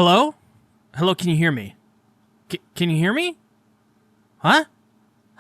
Hello? Hello, can you hear me? Can you hear me? Huh?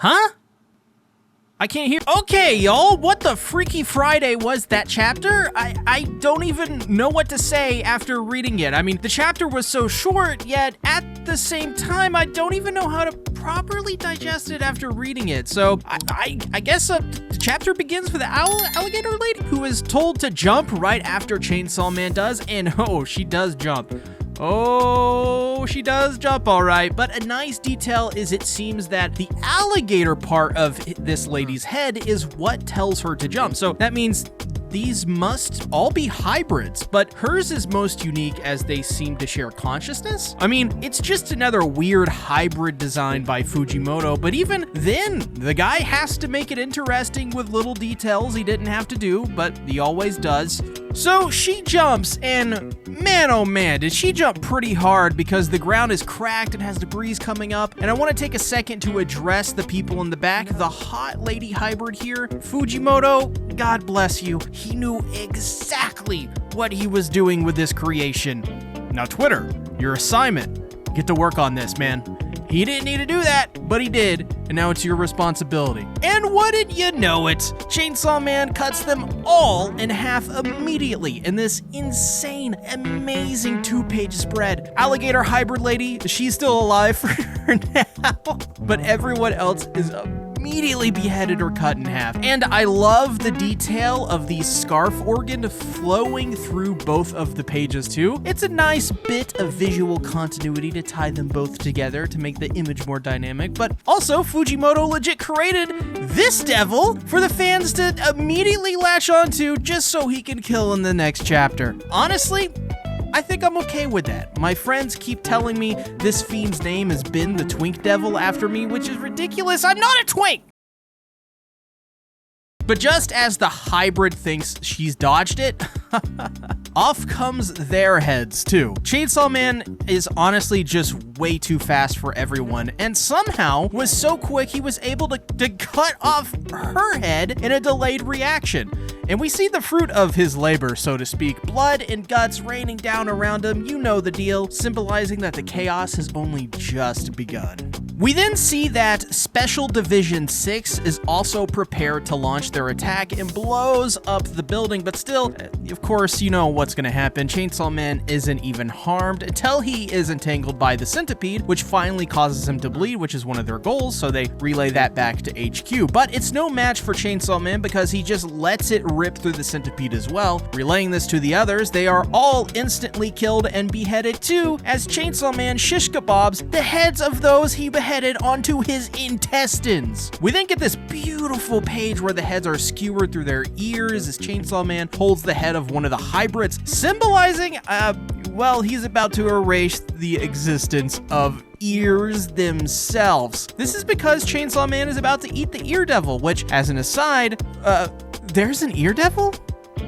I can't hear. Okay, y'all, what the Freaky Friday was that chapter? I don't even know what to say after reading it. I mean, the chapter was so short, yet at the same time, I don't even know how to properly digest it after reading it. So I guess the chapter begins with the alligator lady who is told to jump right after Chainsaw Man does, and oh, she does jump. Oh, she does jump all right, but a nice detail is it seems that the alligator part of this lady's head is what tells her to jump. So that means these must all be hybrids, but hers is most unique as they seem to share consciousness. I mean, it's just another weird hybrid design by Fujimoto, but even then, the guy has to make it interesting with little details he didn't have to do, but he always does. So she jumps, and man, oh man, did she jump pretty hard because the ground is cracked and has debris coming up. And I want to take a second to address the people in the back. The hot lady hybrid here, Fujimoto, God bless you. He knew exactly what he was doing with this creation. Now, Twitter, your assignment, get to work on this, man. He didn't need to do that, but he did, and now it's your responsibility. And wouldn't you know it, Chainsaw Man cuts them all in half immediately in this insane, amazing 2-page spread. Alligator hybrid lady, she's still alive for now, but everyone else is immediately beheaded or cut in half. And I love the detail of the scarf organ flowing through both of the pages too. It's a nice bit of visual continuity to tie them both together to make the image more dynamic, but also Fujimoto legit created this devil for the fans to immediately latch onto just so he can kill in the next chapter. Honestly, I think I'm okay with that. My friends keep telling me this fiend's name has been the Twink Devil after me, which is ridiculous. I'm not a twink! But just as the hybrid thinks she's dodged it, off comes their heads too. Chainsaw Man is honestly just way too fast for everyone, and somehow was so quick he was able to cut off her head in a delayed reaction. And we see the fruit of his labor, so to speak, blood and guts raining down around him, you know the deal, symbolizing that the chaos has only just begun. We then see that Special Division 6 is also prepared to launch their attack and blows up the building, but still, of course, you know what's gonna happen. Chainsaw Man isn't even harmed until he is entangled by the centipede, which finally causes him to bleed, which is one of their goals, so they relay that back to HQ. But it's no match for Chainsaw Man because he just lets it rip through the centipede as well. Relaying this to the others, they are all instantly killed and beheaded too, as Chainsaw Man shish kebabs the heads of those he beheaded onto his intestines. We then get this beautiful page where the heads are skewered through their ears as Chainsaw Man holds the head of one of the hybrids, symbolizing, well, he's about to erase the existence of ears themselves. This is because Chainsaw Man is about to eat the ear devil, which, as an aside, there's an ear devil?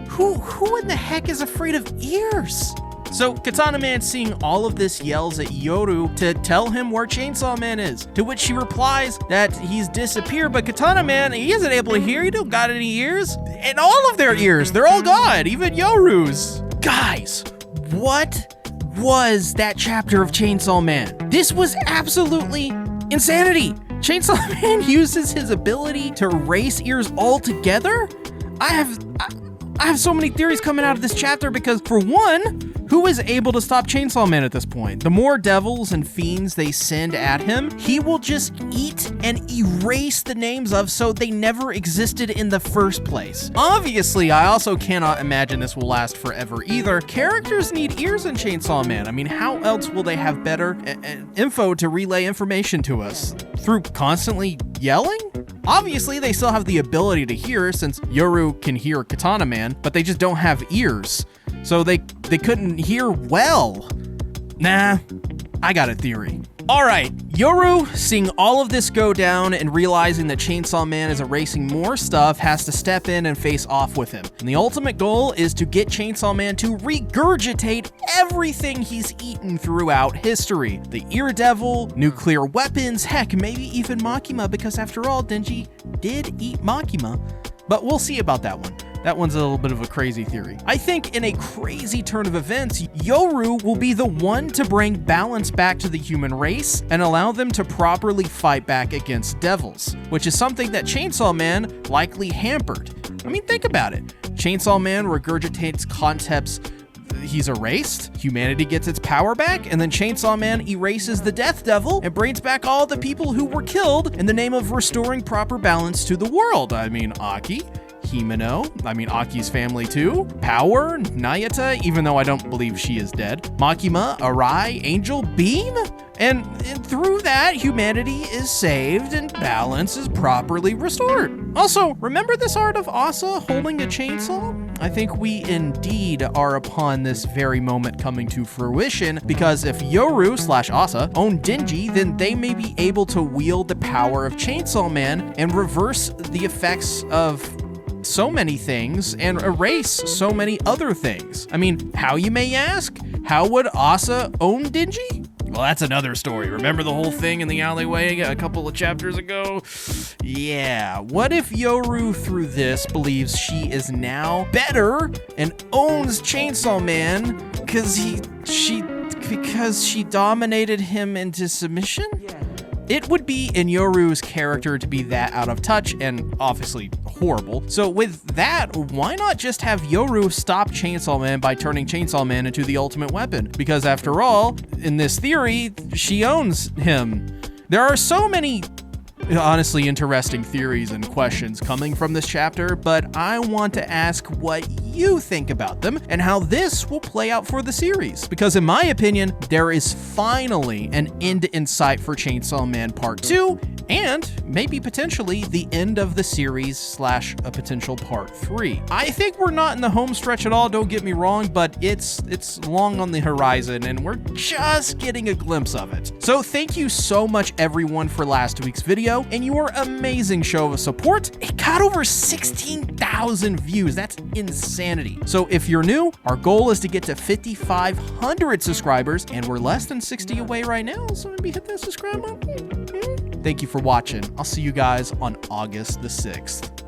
Who in the heck is afraid of ears? So Katana Man, seeing all of this, yells at Yoru to tell him where Chainsaw Man is, to which she replies that he's disappeared, but Katana Man, he isn't able to hear, he don't got any ears. And all of their ears, they're all gone, even Yoru's. Guys, what was that chapter of Chainsaw Man? This was absolutely insanity. Chainsaw Man uses his ability to erase ears altogether? I have so many theories coming out of this chapter because, for one, who is able to stop Chainsaw Man at this point? The more devils and fiends they send at him, he will just eat and erase the names of so they never existed in the first place. Obviously, I also cannot imagine this will last forever either. Characters need ears in Chainsaw Man. I mean, how else will they have better info to relay information to us? Through constantly yelling? Obviously, they still have the ability to hear since Yoru can hear Katana Man, but they just don't have ears. So they couldn't hear well. Nah, I got a theory. Alright, Yoru, seeing all of this go down and realizing that Chainsaw Man is erasing more stuff, has to step in and face off with him. And the ultimate goal is to get Chainsaw Man to regurgitate everything he's eaten throughout history. The Ear Devil, nuclear weapons, heck, maybe even Makima, because after all, Denji did eat Makima. But we'll see about that one. That one's a little bit of a crazy theory. I think in a crazy turn of events, Yoru will be the one to bring balance back to the human race and allow them to properly fight back against devils, which is something that Chainsaw Man likely hampered. I mean, think about it. Chainsaw Man regurgitates concepts he's erased, humanity gets its power back, and then Chainsaw Man erases the Death Devil and brings back all the people who were killed in the name of restoring proper balance to the world. I mean, Aki, Himeno, Aki's family too, Power, Nayata, even though I don't believe she is dead, Makima, Arai, Angel, Beam? And through that, humanity is saved and balance is properly restored. Also, remember this art of Asa holding a chainsaw? I think we indeed are upon this very moment coming to fruition, because if Yoru/Asa own Denji, then they may be able to wield the power of Chainsaw Man and reverse the effects of so many things and erase so many other things. I mean, how, you may ask? How would Asa own Denji? Well, that's another story. Remember the whole thing in the alleyway a couple of chapters ago? Yeah. What if Yoru through this believes she is now better and owns Chainsaw Man because she dominated him into submission? Yeah. It would be in Yoru's character to be that out of touch and obviously horrible. So with that, why not just have Yoru stop Chainsaw Man by turning Chainsaw Man into the ultimate weapon? Because after all, in this theory, she owns him. There are so many honestly interesting theories and questions coming from this chapter, but I want to ask what you think about them and how this will play out for the series. Because in my opinion, there is finally an end in sight for Chainsaw Man Part 2, and maybe potentially the end of the series / a potential Part 3. I think we're not in the home stretch at all, don't get me wrong, but it's long on the horizon and we're just getting a glimpse of it. So thank you so much everyone for last week's video and your amazing show of support. It got over 16,000 views. That's insanity. So if you're new, our goal is to get to 5,500 subscribers, and we're less than 60 away right now, so maybe hit that subscribe button. Thank you for watching. I'll see you guys on August the 6th.